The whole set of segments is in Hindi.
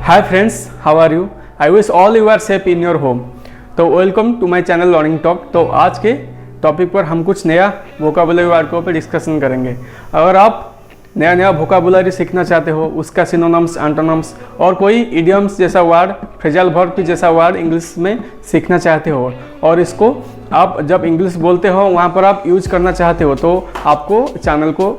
Hi friends, how are you? I wish all you are safe in your home. तो welcome to my channel learning talk. तो आज के टॉपिक पर हम कुछ नया वोकाबुलरी वर्ड के ऊपर डिस्कशन करेंगे। अगर आप नया वोकाबुलरी सीखना चाहते हो, उसका सिनोनिम्स, एंटोनिम्स और कोई इडियम्स जैसा वर्ड, फ्रेजल वर्ब जैसा वर्ड इंग्लिश में सीखना चाहते हो और इसको आप जब इंग्लिश बोलते हो वहाँ पर आप यूज करना चाहते हो, तो आपको चैनल को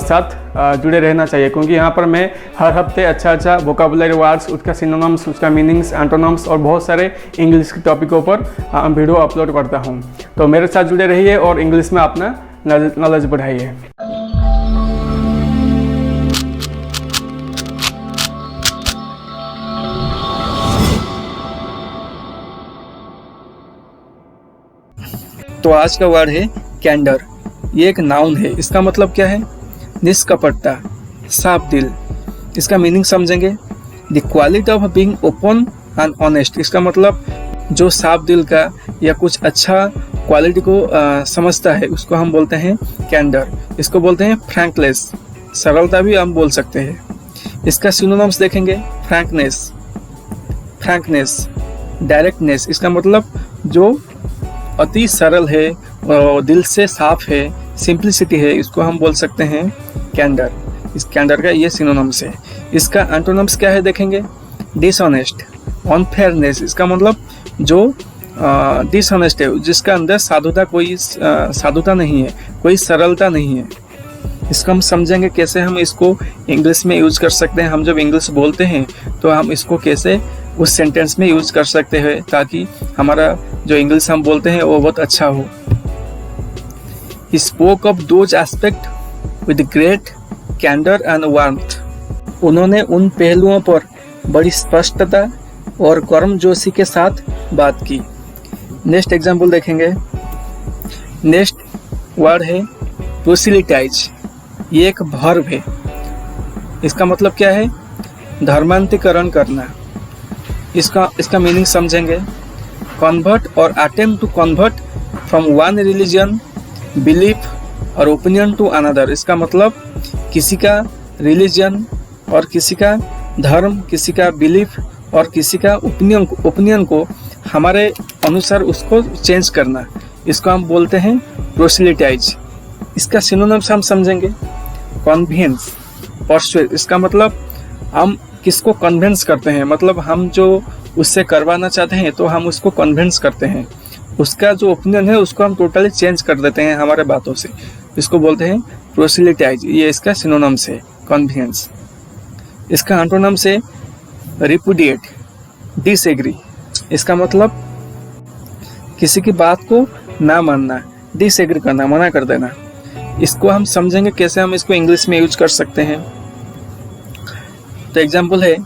साथ जुड़े रहना चाहिए, क्योंकि यहाँ पर मैं हर हफ्ते अच्छा वोकाबुलरी वर्ड्स, उसका सिनोनिम्स, उसका मीनिंग्स, एंटोनिम्स और बहुत सारे इंग्लिश के टॉपिकों पर वीडियो अपलोड करता हूँ। तो मेरे साथ जुड़े रहिए और इंग्लिश में अपना नॉलेज बढ़ाइए। तो आज का वर्ड है कैंडर। ये एक नाउन है। इसका मतलब क्या है? निष्कपटता, साफ दिल। इसका मीनिंग समझेंगे। The quality of being open and honest. इसका मतलब जो साफ दिल का या कुछ अच्छा क्वालिटी को समझता है, उसको हम बोलते हैं कैंडर। इसको बोलते हैं फ्रैंकनेस, सरलता भी हम बोल सकते हैं। इसका सिनोनिम्स देखेंगे। Frankness, directness. इसका मतलब जो अति सरल है और दिल से साफ है, सिंप्लिसिटी है, इसको हम बोल सकते हैं कैंडर। इस कैंडर का ये सिनोनिम्स है। इसका एंटोनिम्स क्या है देखेंगे। Dishonest, unfairness. इसका मतलब जो डिसऑनेस्ट है, जिसका अंदर साधुता नहीं है, कोई सरलता नहीं है। इसको हम समझेंगे कैसे हम इसको इंग्लिश में यूज कर सकते हैं। हम जब इंग्लिश बोलते हैं तो हम इसको कैसे उस सेंटेंस में यूज कर सकते हैं, ताकि हमारा जो इंग्लिश हम बोलते हैं वो बहुत अच्छा हो। He spoke of those aspects with great candor and warmth. उन्होंने उन पहलुओं पर बड़ी स्पष्टता और गर्मजोशी के साथ बात की। नेक्स्ट एग्जाम्पल देखेंगे। नेक्स्ट वर्ड है प्रोसिलिटाइज। ये एक वर्ब है। इसका मतलब क्या है? धर्मांतरीकरण करना। इसका मीनिंग समझेंगे। कन्वर्ट और attempt to convert from one religion, belief और ओपिनियन टू अनदर। इसका मतलब किसी का रिलीजन और किसी का धर्म, किसी का बिलीफ और किसी का ओपिनियन को हमारे अनुसार उसको चेंज करना। इसको हम बोलते हैं प्रोसिलिटाइज। इसका सिनोनिम्स हम समझेंगे। Convince, persuade. इसका मतलब हम किसको कन्विंस करते हैं, मतलब हम जो उससे करवाना चाहते हैं तो हम उसको कन्विंस करते हैं। उसका जो ओपिनियन है उसको हम टोटली चेंज कर देते हैं हमारे बातों से। इसको बोलते हैं प्रोसिलिटाइज। ये इसका सिनोनिम्स है, कन्विंस। इसका एंटोनिम्स है रिपुडिएट, डिसएग्री। इसका मतलब किसी की बात को ना मानना, डिसएग्री करना, मना कर देना। इसको हम समझेंगे कैसे हम इसको इंग्लिश में यूज कर सकते हैं। तो एग्जाम्पल है,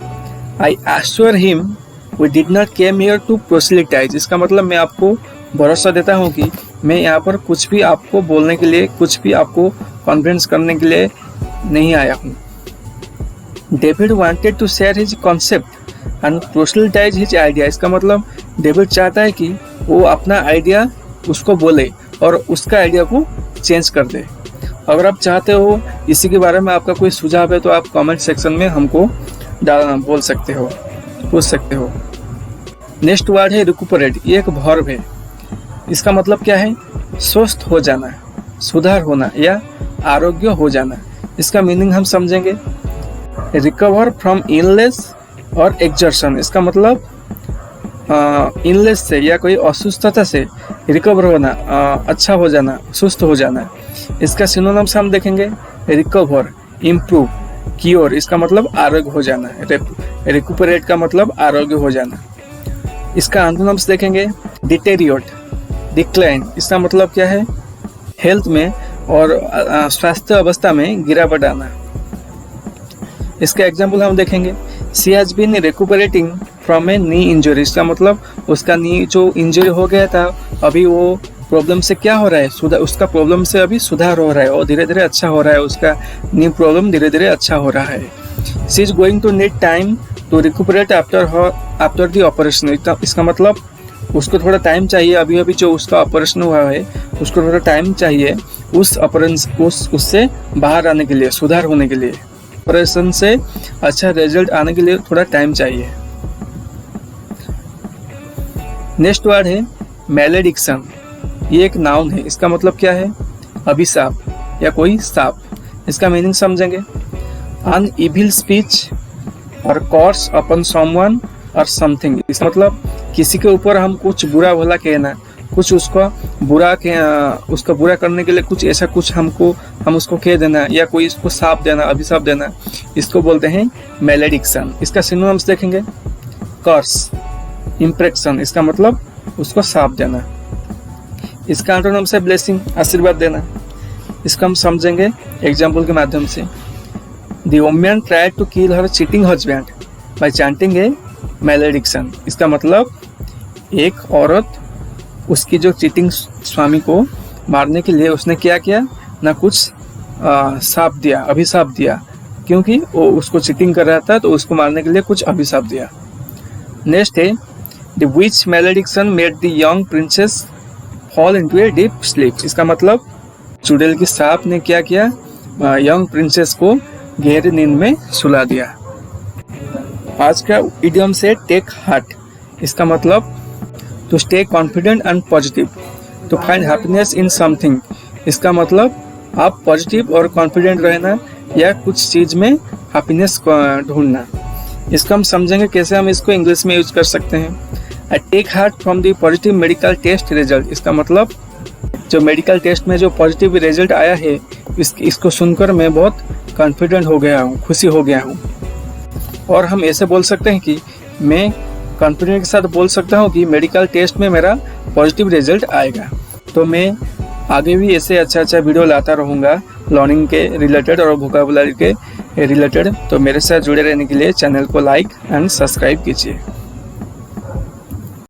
I assure him we did not came here to proselytize. इसका मतलब मैं आपको भरोसा देता हूँ कि मैं यहाँ पर कुछ भी आपको बोलने के लिए, कुछ भी आपको कन्विंस करने के लिए नहीं आया हूँ। David wanted to share his concept and proselytize his idea. इसका मतलब डेविड चाहता है कि वो अपना आइडिया उसको बोले और उसका आइडिया को चेंज कर दे। अगर आप चाहते हो इसी के बारे में आपका कोई सुझाव है तो आप कमेंट सेक्शन में हमको बोल सकते हो, पूछ सकते हो। नेक्स्ट वर्ड है रिकुपरेट। ये एक वर्ब है। इसका मतलब क्या है? स्वस्थ हो जाना, सुधार होना या आरोग्य हो जाना। इसका मीनिंग हम समझेंगे। रिकवर फ्रॉम इलनेस और एक्सर्शन। इसका मतलब इलनेस से या कोई असुस्थता से रिकवर होना, अच्छा हो जाना, सुस्त हो जाना। इसका सिनोनिम्स हम देखेंगे। Recover, improve, cure. इसका मतलब आरोग्य हो जाना। रिकुपरेट का मतलब आरोग्य हो जाना। इसका एंटोनिम्स देखेंगे। Deteriorate, decline. इसका मतलब क्या है? हेल्थ में और स्वास्थ्य अवस्था में गिरावट आना। इसका एग्जाम्पल हम देखेंगे। She has been recuperating from a knee injury. इसका मतलब उसका नी जो इंजरी हो गया था, अभी वो प्रॉब्लम से क्या हो रहा है? उसका प्रॉब्लम से अभी सुधार हो रहा है और धीरे धीरे अच्छा हो रहा है। उसका नी प्रॉब्लम धीरे धीरे अच्छा हो रहा है। She is going to need time to recuperate after the operation. इसका मतलब उसको थोड़ा टाइम चाहिए। अभी जो उसका ऑपरेशन हुआ है उसको थोड़ा टाइम चाहिए उससे बाहर आने के लिए, सुधार होने के लिए। प्रिपरेशन से अच्छा रिजल्ट आने के लिए थोड़ा टाइम चाहिए। नेक्स्ट वर्ड है मैलेडिक्शन। ये एक नाउन है, इसका मतलब क्या है? अभिशाप या कोई साप। इसका मीनिंग समझेंगे। अन इविल स्पीच और कर्स अपॉन समवन और समथिंग। इसका मतलब किसी के ऊपर हम कुछ बुरा भला कहना, कुछ उसको बुरा करने के लिए कुछ ऐसा कुछ हम उसको कह देना या कोई इसको साप देना, अभिशाप देना, इसको बोलते हैं मैलेडिक्शन। इसका सिनोनिम्स देखेंगे। कर्स, इम्प्रेक्शन, इसका मतलब उसको साप देना। इसका एंटोनिम्स है ब्लेसिंग, आशीर्वाद देना। इसको हम समझेंगे एग्जाम्पल के माध्यम से। The woman tried to kill her cheating husband by chanting a malediction. इसका मतलब एक औरत उसकी जो चीटिंग स्वामी को मारने के लिए उसने क्या किया ना, कुछ साप दिया, अभिशाप दिया, क्योंकि वो उसको चीटिंग कर रहा था तो उसको मारने के लिए कुछ अभिशाप दिया। नेक्स्ट है the witch malediction made the young princess fall into a deep sleep. इसका मतलब चुड़ैल की सांप ने क्या किया, यंग प्रिंसेस को गहरी नींद में सुला दिया। आज का इडियम से टेक हार्ट। इसका मतलब to stay confident and positive, to find happiness in something. इसका मतलब आप पॉजिटिव और कॉन्फिडेंट रहना या कुछ चीज में हैप्पीनेस ढूंढना। इसको हम समझेंगे कैसे हम इसको इंग्लिश में यूज कर सकते हैं। I take heart from the positive medical test result. इसका मतलब जो मेडिकल टेस्ट में जो पॉजिटिव रिजल्ट आया है इसको सुनकर मैं बहुत कॉन्फिडेंट हो गया हूँ, खुशी हो गया हूँ। और हम ऐसे बोल सकते हैं कि मैं कॉन्फिडेंट के साथ बोल सकता हूँ कि मेडिकल टेस्ट में मेरा पॉजिटिव रिजल्ट आएगा। तो मैं आगे भी ऐसे अच्छा वीडियो लाता रहूँगा लर्निंग के रिलेटेड और वोकैबुलरी के रिलेटेड। तो मेरे साथ जुड़े रहने के लिए चैनल को लाइक एंड सब्सक्राइब कीजिए।